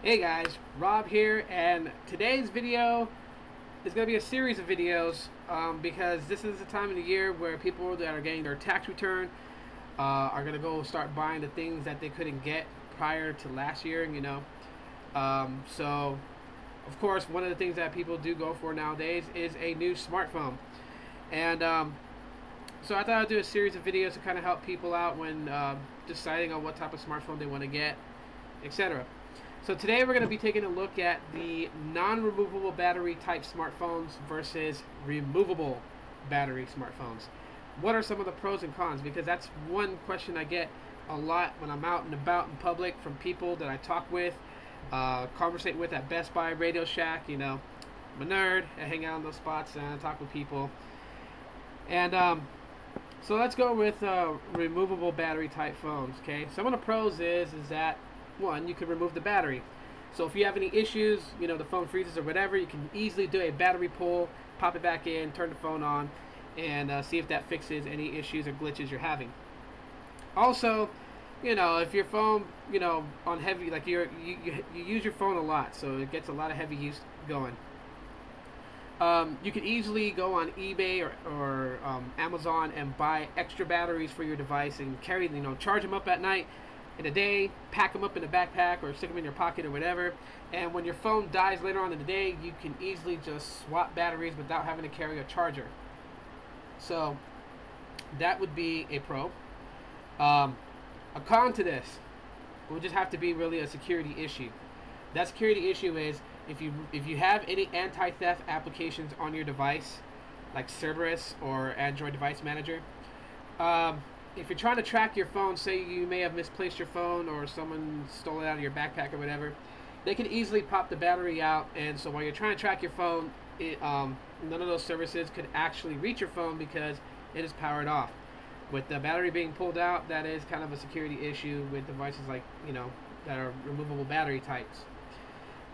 Hey guys, Rob here, and today's video is going to be a series of videos because this is the time of the year where people that are getting their tax return are going to go start buying the things that they couldn't get prior to last year, so, of course, one of the things that people do go for nowadays is a new smartphone. And so I thought I'd do a series of videos to kind of help people out when deciding on what type of smartphone they want to get, etc. So today we're going to be taking a look at the non-removable battery type smartphones versus removable battery smartphones. What are some of the pros and cons? Because that's one question I get a lot when I'm out and about in public from people that I talk with, conversate with at Best Buy, Radio Shack. I'm a nerd. I hang out in those spots and I talk with people. And so let's go with removable battery type phones. Okay, some of the pros is that one, you can remove the battery. So if you have any issues, the phone freezes or whatever, you can easily do a battery pull, pop it back in, turn the phone on, and see if that fixes any issues or glitches you're having. Also, if your phone, on heavy, like you use your phone a lot, so it gets a lot of heavy use going. You can easily go on eBay or Amazon and buy extra batteries for your device and carry, charge them up at night. In a day, pack them up in a backpack or stick them in your pocket or whatever, and when your phone dies later on in the day, you can easily just swap batteries without having to carry a charger. So that would be a pro. A con to this would just have to be really a security issue. That security issue is if you have any anti-theft applications on your device, like Cerberus or Android Device Manager. If you're trying to track your phone, say you may have misplaced your phone or someone stole it out of your backpack or whatever, they can easily pop the battery out, and so while you're trying to track your phone, none of those services could actually reach your phone because it is powered off. With the battery being pulled out, that is kind of a security issue with devices like, that are removable battery types.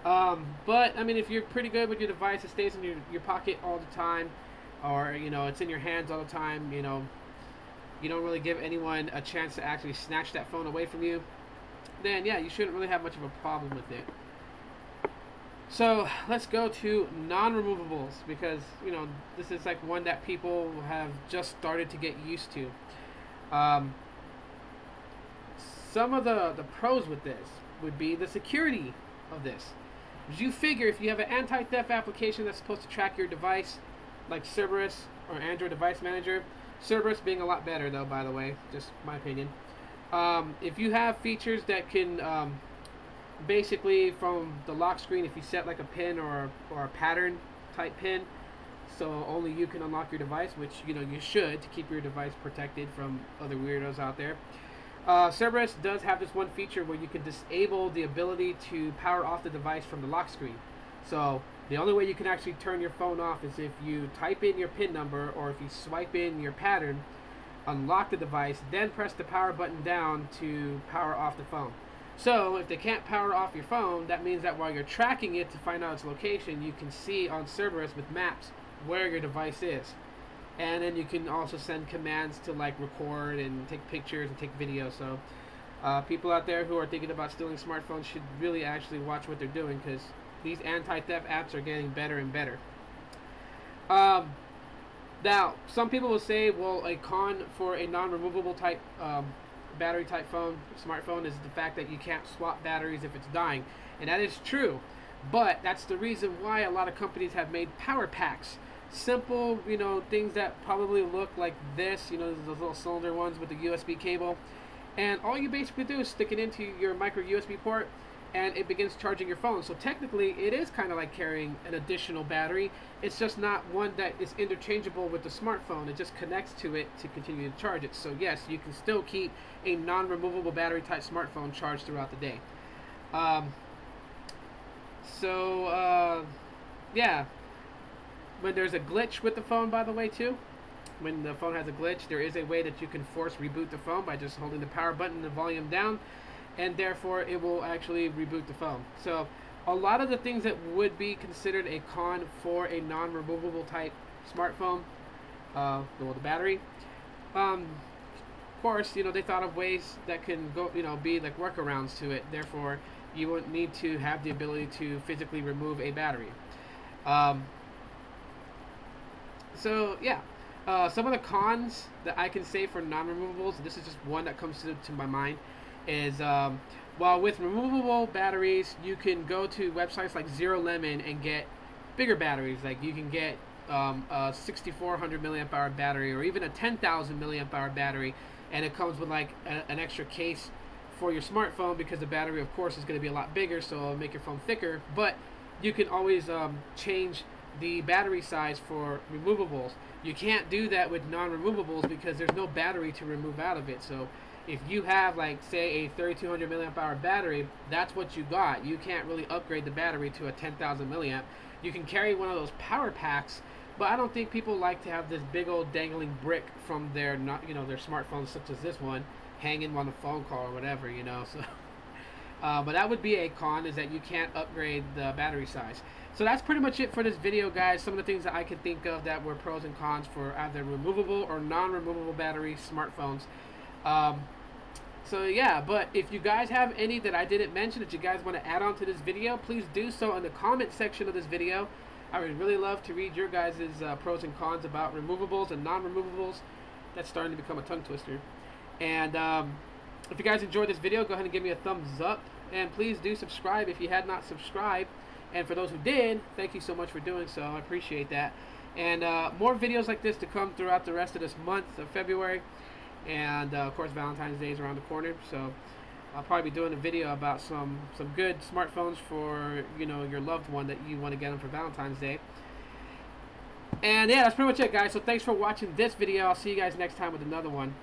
But, I mean, if you're pretty good with your device, it stays in your pocket all the time, or, it's in your hands all the time, you don't really give anyone a chance to actually snatch that phone away from you, then yeah, you shouldn't really have much of a problem with it. So let's go to non-removables, because this is like one that people have just started to get used to. Some of the pros with this would be the security of this. As you figure, if you have an anti-theft application that's supposed to track your device, like Cerberus or Android Device Manager, Cerberus being a lot better, though, by the way, just my opinion. If you have features that can basically, from the lock screen, if you set like a pin or a pattern type pin, so only you can unlock your device, which you should, to keep your device protected from other weirdos out there. Cerberus does have this one feature where you can disable the ability to power off the device from the lock screen. So the only way you can actually turn your phone off is if you type in your PIN number, or if you swipe in your pattern, unlock the device, then press the power button down to power off the phone. So if they can't power off your phone, that means that while you're tracking it to find out its location, you can see on Cerberus with maps where your device is. And then you can also send commands to like record and take pictures and take videos. So people out there who are thinking about stealing smartphones should really actually watch what they're doing, because these anti-theft apps are getting better and better. Now, some people will say, well, a con for a non-removable type battery type smartphone is the fact that you can't swap batteries if it's dying. And that is true. But that's the reason why a lot of companies have made power packs. Simple, things that probably look like this, those little cylinder ones with the USB cable. And all you basically do is stick it into your micro USB port, and it begins charging your phone. So technically, it is kind of like carrying an additional battery. It's just not one that is interchangeable with the smartphone. It just connects to it to continue to charge it. So yes, you can still keep a non-removable battery type smartphone charged throughout the day. Yeah. When there's a glitch with the phone, by the way, too, when the phone has a glitch, there is a way that you can force reboot the phone by just holding the power button and the volume down, and therefore it will actually reboot the phone. So a lot of the things that would be considered a con for a non-removable type smartphone, the battery, course, you know, they thought of ways that can go, you know, be like workarounds to it. Therefore, you wouldn't need to have the ability to physically remove a battery. Um, so yeah, some of the cons that I can say for non-removables, this is just one that comes to my mind, is while with removable batteries, you can go to websites like Zero Lemon and get bigger batteries. Like you can get a 6,400 milliamp hour battery, or even a 10,000 milliamp hour battery, and it comes with like an extra case for your smartphone, because the battery, of course, is going to be a lot bigger, so it'll make your phone thicker. But you can always change the battery size for removables. You can't do that with non-removables because there's no battery to remove out of it. So if you have, like, say, a 3,200 milliamp hour battery, that's what you got. You can't really upgrade the battery to a 10,000 milliamp. You can carry one of those power packs, but I don't think people like to have this big old dangling brick from their, not, you know, their smartphones such as this one hanging on the phone call or whatever, you know. So but that would be a con, is that you can't upgrade the battery size. So that's pretty much it for this video, guys. Some of the things that I could think of that were pros and cons for either removable or non-removable battery smartphones. So yeah, but if you guys have any that I didn't mention that you guys want to add on to this video, please do so in the comment section of this video. I would really love to read your guys' pros and cons about removables and non-removables. That's starting to become a tongue twister. And if you guys enjoyed this video, go ahead and give me a thumbs up. And please do subscribe if you had not subscribed. And for those who did, thank you so much for doing so. I appreciate that. And more videos like this to come throughout the rest of this month of February. And of course, Valentine's Day is around the corner. So I'll probably be doing a video about some good smartphones for, you know, your loved one that you want to get them for Valentine's Day. And yeah, that's pretty much it, guys. So thanks for watching this video. I'll see you guys next time with another one.